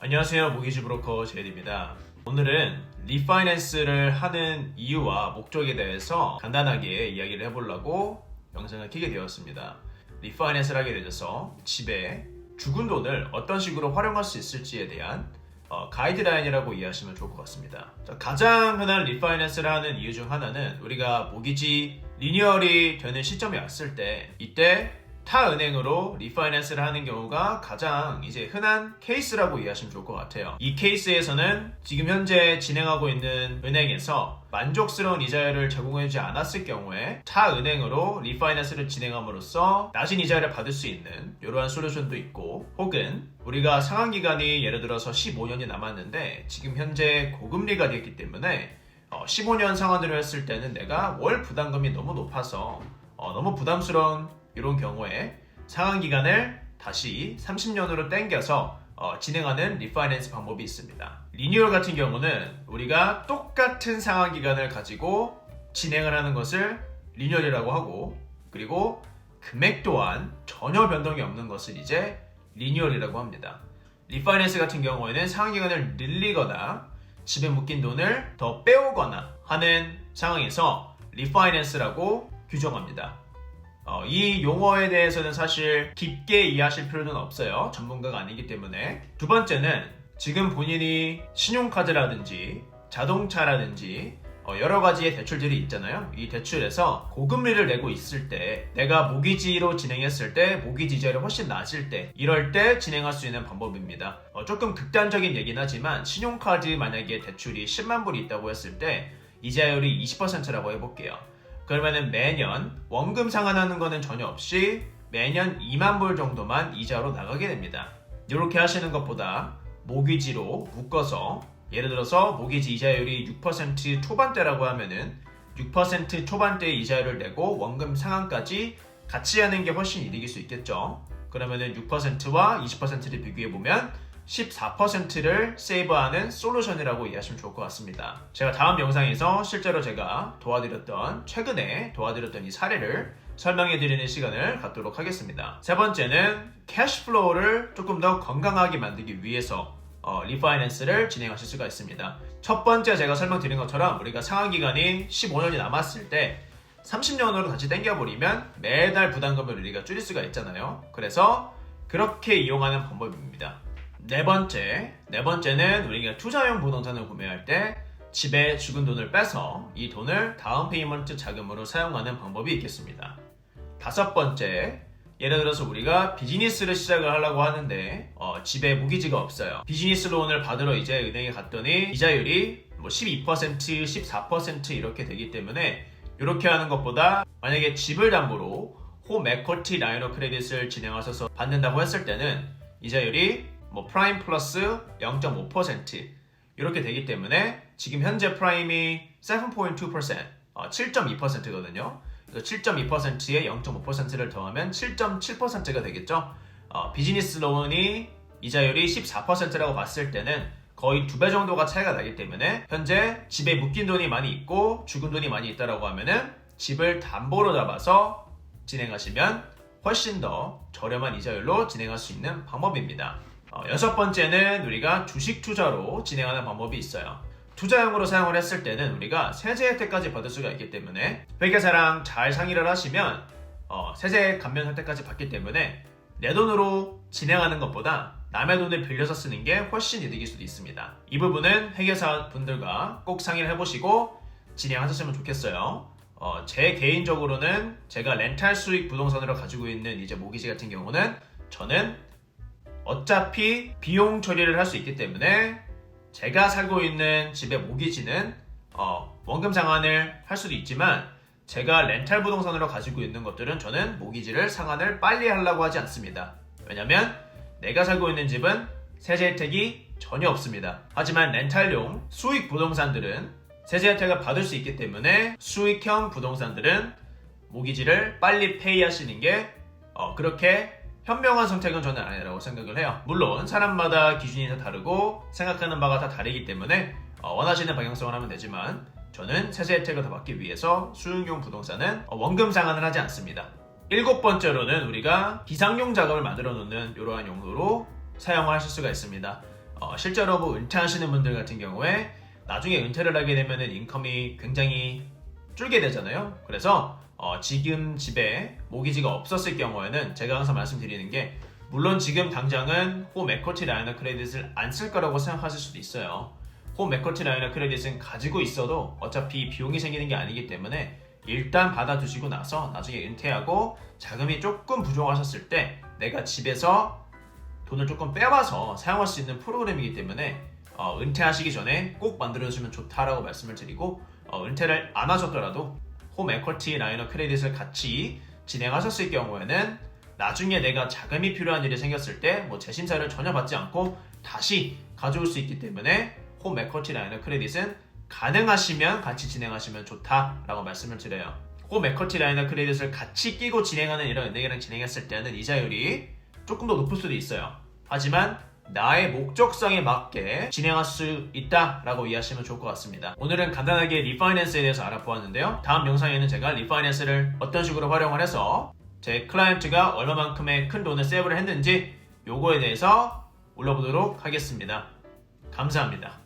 안녕하세요. 모기지 브로커 제일입니다. 오늘은 리파이낸스를 하는 이유와 목적에 대해서 간단하게 이야기를 해보려고 영상을 켜게 되었습니다. 리파이낸스를 하게 되어서 집에 죽은 돈을 어떤 식으로 활용할 수 있을지에 대한 가이드라인이라고 이해하시면 좋을 것 같습니다. 가장 흔한 리파이낸스를 하는 이유 중 하나는 우리가 모기지 리뉴얼이 되는 시점이 왔을 때 이때 타 은행으로 리파이낸스를 하는 경우가 가장 이제 흔한 케이스라고 이해하시면 좋을 것 같아요. 이 케이스에서는 지금 현재 진행하고 있는 은행에서 만족스러운 이자율을 제공해주지 않았을 경우에 타 은행으로 리파이낸스를 진행함으로써 낮은 이자율을 받을 수 있는 이러한 솔루션도 있고, 혹은 우리가 상환기간이 예를 들어서 15년이 남았는데 지금 현재 고금리가 됐기 때문에 15년 상환을 했을 때는 내가 월 부담금이 너무 높아서 너무 부담스러운 이런 경우에 상환기간을 다시 30년으로 당겨서 진행하는 리파이낸스 방법이 있습니다. 리뉴얼 같은 경우는 우리가 똑같은 상환기간을 가지고 진행을 하는 것을 리뉴얼이라고 하고, 그리고 금액 또한 전혀 변동이 없는 것을 이제 리뉴얼이라고 합니다. 리파이낸스 같은 경우에는 상환기간을 늘리거나 집에 묶인 돈을 더 빼오거나 하는 상황에서 리파이낸스라고 규정합니다. 이 용어에 대해서는 사실 깊게 이해하실 필요는 없어요. 전문가가 아니기 때문에. 두 번째는 지금 본인이 신용카드라든지 자동차라든지 여러 가지의 대출들이 있잖아요. 이 대출에서 고금리를 내고 있을 때, 내가 모기지로 진행했을 때 모기지 이자율이 훨씬 낮을 때, 이럴 때 진행할 수 있는 방법입니다. 조금 극단적인 얘기는 하지만 신용카드 만약에 대출이 10만 불이 있다고 했을 때 이자율이 20%라고 해볼게요. 그러면은 매년 원금 상환하는 거는 전혀 없이 매년 2만 불 정도만 이자로 나가게 됩니다. 이렇게 하시는 것보다 모기지로 묶어서, 예를 들어서 모기지 이자율이 6% 초반대라고 하면은 6% 초반대의 이자율을 내고 원금 상환까지 같이 하는 게 훨씬 이득일 수 있겠죠. 그러면은 6%와 20%를 비교해보면 14%를 세이브하는 솔루션이라고 이해하시면 좋을 것 같습니다. 제가 다음 영상에서 실제로 제가 최근에 도와드렸던 이 사례를 설명해드리는 시간을 갖도록 하겠습니다. 세 번째는 캐시플로우를 조금 더 건강하게 만들기 위해서 리파이낸스를 진행하실 수가 있습니다. 첫 번째 제가 설명드린 것처럼 우리가 상환기간이 15년이 남았을 때 30년으로 다시 당겨버리면 매달 부담금을 우리가 줄일 수가 있잖아요. 그래서 그렇게 이용하는 방법입니다. 네 번째는 우리가 투자용 부동산을 구매할 때 집에 죽은 돈을 빼서 이 돈을 다운 페이먼트 자금으로 사용하는 방법이 있겠습니다. 다섯 번째, 예를 들어서 우리가 비즈니스를 시작을 하려고 하는데 집에 모기지가 없어요. 비즈니스 론을 받으러 이제 은행에 갔더니 이자율이 12%, 14% 이렇게 되기 때문에 이렇게 하는 것보다 만약에 집을 담보로 홈 에쿼티 라인 오브 크레딧을 진행하셔서 받는다고 했을 때는 이자율이 프라임 플러스 0.5% 이렇게 되기 때문에 지금 현재 프라임이 7.2%, 7.2%거든요. 그래서 7.2%에 0.5%를 더하면 7.7%가 되겠죠. 비즈니스 론이 이자율이 14%라고 봤을 때는 거의 2배 정도가 차이가 나기 때문에 현재 집에 묶인 돈이 많이 있고 죽은 돈이 많이 있다라고 하면은 집을 담보로 잡아서 진행하시면 훨씬 더 저렴한 이자율로 진행할 수 있는 방법입니다. 여섯 번째는 우리가 주식 투자로 진행하는 방법이 있어요. 투자용으로 사용을 했을 때는 우리가 세제 혜택까지 받을 수가 있기 때문에 회계사랑 잘 상의를 하시면 세제 감면 혜택까지 받기 때문에 내 돈으로 진행하는 것보다 남의 돈을 빌려서 쓰는 게 훨씬 이득일 수도 있습니다. 이 부분은 회계사 분들과 꼭 상의를 해보시고 진행하셨으면 좋겠어요. 제 개인적으로는 제가 렌탈 수익 부동산으로 가지고 있는 이제 모기지 같은 경우는 저는 어차피 비용 처리를 할 수 있기 때문에 제가 살고 있는 집의 모기지는 원금 상환을 할 수도 있지만 제가 렌탈 부동산으로 가지고 있는 것들은 저는 모기지를 상환을 빨리 하려고 하지 않습니다. 왜냐면 내가 살고 있는 집은 세제 혜택이 전혀 없습니다. 하지만 렌탈용 수익 부동산들은 세제 혜택을 받을 수 있기 때문에 수익형 부동산들은 모기지를 빨리 페이하시는 게 그렇게 현명한 선택은 저는 아니라고 생각을 해요. 물론 사람마다 기준이 다 다르고 생각하는 바가 다 다르기 때문에 원하시는 방향성을 하면 되지만 저는 세제 혜택을 더 받기 위해서 수익용 부동산은 원금 상환을 하지 않습니다. 일곱 번째로는 우리가 비상용 자금을 만들어 놓는 이러한 용도로 사용을 하실 수가 있습니다. 실제로 뭐 은퇴하시는 분들 같은 경우에 나중에 은퇴를 하게 되면 인컴이 굉장히 줄게 되잖아요. 그래서 지금 집에 모기지가 없었을 경우에는 제가 항상 말씀드리는 게, 물론 지금 당장은 홈 에쿼티 라이너 크레딧을 안 쓸 거라고 생각하실 수도 있어요. 홈 에쿼티 라이너 크레딧은 가지고 있어도 어차피 비용이 생기는 게 아니기 때문에 일단 받아두시고 나서 나중에 은퇴하고 자금이 조금 부족하셨을 때 내가 집에서 돈을 조금 빼와서 사용할 수 있는 프로그램이기 때문에 은퇴하시기 전에 꼭 만들어주시면 좋다라고 말씀을 드리고, 은퇴를 안 하셨더라도 홈 에쿼티 라이너 크레딧을 같이 진행하셨을 경우에는 나중에 내가 자금이 필요한 일이 생겼을 때 뭐 재심사를 전혀 받지 않고 다시 가져올 수 있기 때문에 홈 에쿼티 라이너 크레딧은 가능하시면 같이 진행하시면 좋다라고 말씀을 드려요. 홈 에쿼티 라이너 크레딧을 같이 끼고 진행하는 이런 은행이랑 진행했을 때는 이자율이 조금 더 높을 수도 있어요. 하지만 나의 목적성에 맞게 진행할 수 있다라고 이해하시면 좋을 것 같습니다. 오늘은 간단하게 리파이낸스에 대해서 알아보았는데요. 다음 영상에는 제가 리파이낸스를 어떤 식으로 활용을 해서 제 클라이언트가 얼마만큼의 큰 돈을 세이브를 했는지 요거에 대해서 올려보도록 하겠습니다. 감사합니다.